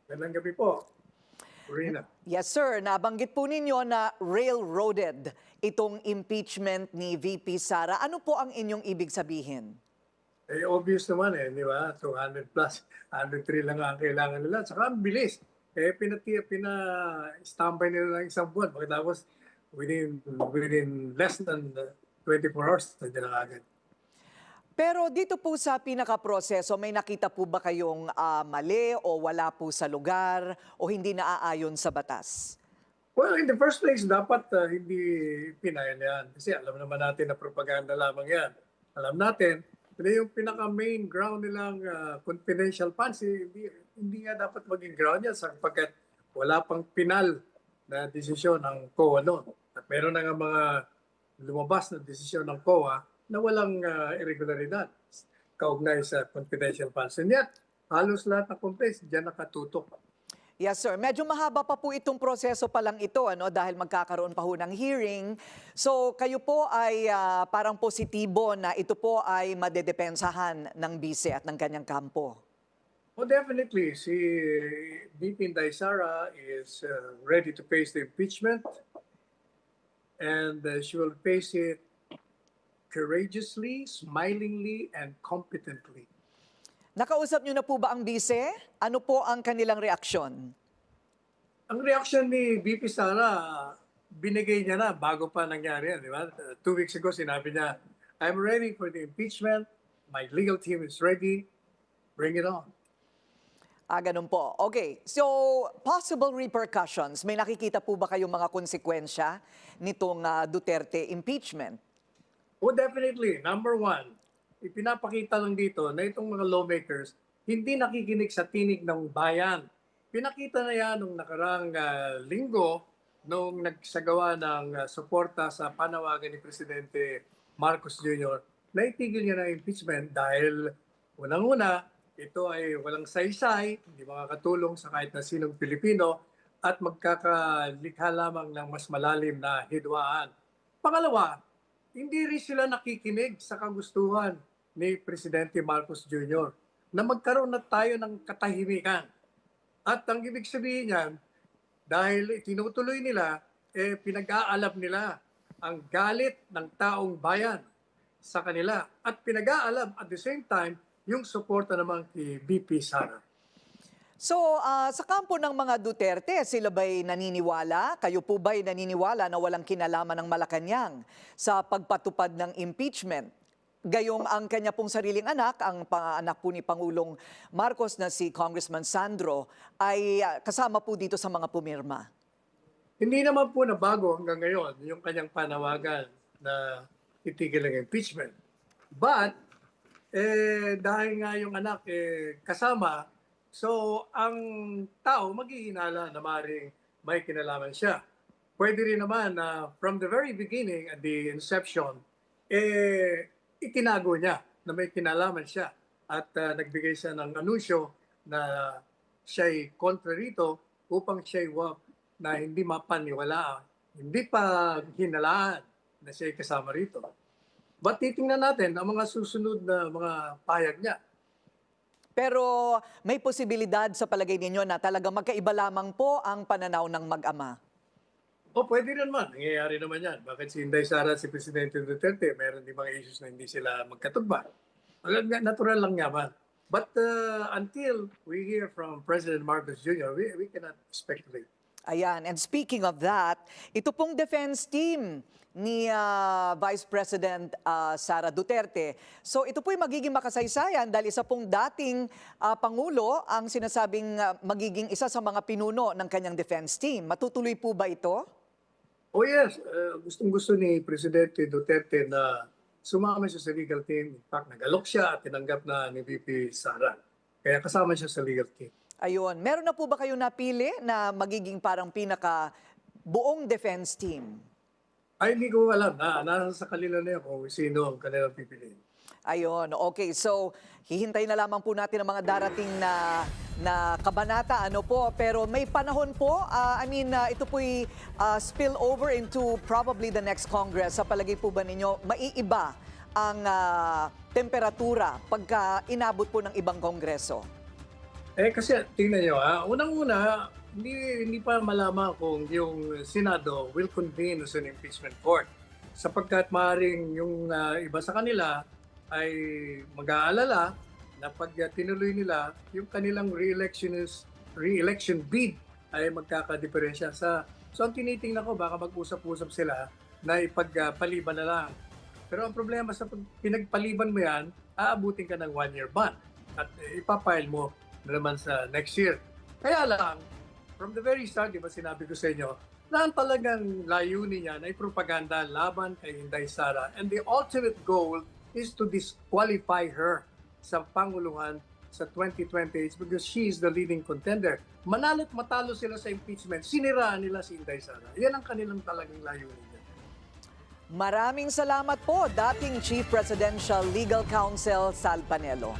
Magandang gabi po, Rina. Yes, sir. Nabanggit po ninyo na railroaded itong impeachment ni VP Sara. Ano po ang inyong ibig sabihin? Obvious naman di ba? 200 plus, 103 lang ang kailangan nila. Tsaka ang bilis. Pina-standby nila ng isang buwan. Pagkatapos, within less than 24 hours, nandiyan na agad. Pero dito po sa pinaka-proseso, may nakita po ba kayong mali o wala po sa lugar o hindi naaayon sa batas? Well, in the first place, dapat hindi pinayan yan. Kasi alam naman natin na propaganda lamang yan. Alam natin na yung pinaka-main ground nilang confidential funds, hindi nga dapat maging ground yan sapagkat wala pang pinal na desisyon ng COA noon. At meron na nga mga lumabas na desisyon ng COA na walang irregularidad kaugnay sa confidential funds. And yet, halos lahat ng complaints diyan nakatutok. Yes, sir. Medyo mahaba pa po itong proseso pa lang ito dahil magkakaroon pa ho ng hearing. So kayo po ay parang positibo na ito po ay madedepensahan ng bise at ng kanyang kampo. Well, definitely, si VP Inday Sara is ready to face the impeachment and she will face it courageously, smilingly, and competently. Nakausap niyo na po ba ang bise? Ano po ang kanilang reaksyon? Ang reaksyon ni VP Sara, binigay niya na bago pa nangyari yan, di ba? 2 weeks ago, sinabi niya, I'm ready for the impeachment. My legal team is ready. Bring it on. Ganun po. Okay, so possible repercussions. May nakikita po ba kayong mga konsekwensya nitong Duterte impeachment? Oh, definitely. Number one, ipinapakita lang dito na itong mga lawmakers hindi nakikinig sa tinig ng bayan. Pinakita na yan nung nakarang linggo nung nagsagawa ng suporta sa panawagan ni Presidente Marcos Jr. na itigil niya ng impeachment dahil unang-una, ito ay walang saysay, hindi makakatulong sa kahit na sinong Pilipino at magkakalikha lamang ng mas malalim na hidwaan. Pangalawa, hindi rin sila nakikinig sa kagustuhan ni Presidente Marcos Jr. na magkaroon na tayo ng katahimikan. At ang ibig sabihin niyan, dahil tinutuloy nila, pinag-aalab nila ang galit ng taong bayan sa kanila. At pinag-aalab at the same time, yung suporta naman kay VP Sara. So, sa kampo ng mga Duterte, sila ba'y naniniwala? Kayo po ba'y naniniwala na walang kinalaman ng Malacanang sa pagpatupad ng impeachment? Gayong ang kanya pong sariling anak, ang anak po ni Pangulong Marcos na si Congressman Sandro, ay kasama po dito sa mga pumirma. Hindi naman po nabago hanggang ngayon yung kanyang panawagan na itigil ang impeachment. But, dahil nga yung anak kasama, so, ang tao maghihinala na maaaring may kinalaman siya. Pwede rin naman na from the very beginning, at the inception, itinago niya na may kinalaman siya. At nagbigay siya ng anunsyo na siya'y kontra rito upang siya'y na hindi mapaniwalaan, hindi pa hinalaan na siya'y kasama rito. But titingnan natin ang mga susunod na mga payag niya. Pero may posibilidad sa palagay ninyo na talagang magkaiba lamang po ang pananaw ng mag-ama? Pwede naman. Nangyayari naman yan. Bakit si Inday Sara, si Presidente Duterte, meron din mga issues na hindi sila magkatugma. Natural lang naman. But until we hear from President Marcos Jr., we cannot speculate. Ayan, and speaking of that, ito pong defense team ni Vice President Sara Duterte. So ito po'y magiging makasaysayan dahil isa pong dating Pangulo ang sinasabing magiging isa sa mga pinuno ng kanyang defense team. Matutuloy po ba ito? Oh yes, gustong-gusto ni Presidente Duterte na sumama siya sa legal team. In fact, nagalok siya at tinanggap na ni VP Sara. Kaya kasama siya sa legal team. Ayun, meron na po ba kayong napili na magiging parang pinaka buong defense team? Ay, hindi ko alam. Nasa sa kanila na yun kung sino ang kanilang pipiliin. Ayun, okay. So, hihintayin na lamang po natin ang mga darating na kabanata, pero may panahon po, ito po'y spill over into probably the next Congress. Sa palagay po ba ninyo, maiiba ang temperatura pagka inabot po ng ibang kongreso? Kasi tingnan nyo unang-una, hindi pa malaman kung yung Senado will convene as an impeachment court. Sapagkat maaaring yung iba sa kanila ay mag-aalala na pag tinuloy nila, yung kanilang re-election bid ay magkakadiferensya sa. So ang tinitingnan ko, baka mag-usap-usap sila na ipagpaliban na lang. Pero ang problema sa pinagpaliban mo yan, aabutin ka ng 1-year ban at ipapile mo na naman sa next year. Kaya lang, from the very start, di ba sinabi ko sa inyo, na ang talagang layunin niyan ay propaganda laban kay Inday Sara. And the ultimate goal is to disqualify her sa Panguluhan sa 2028 because she is the leading contender. Manalo't matalo sila sa impeachment, siniraan nila si Inday Sara. Yan ang kanilang talagang layunin niyan. Maraming salamat po, dating Chief Presidential Legal Counsel Sal Panelo.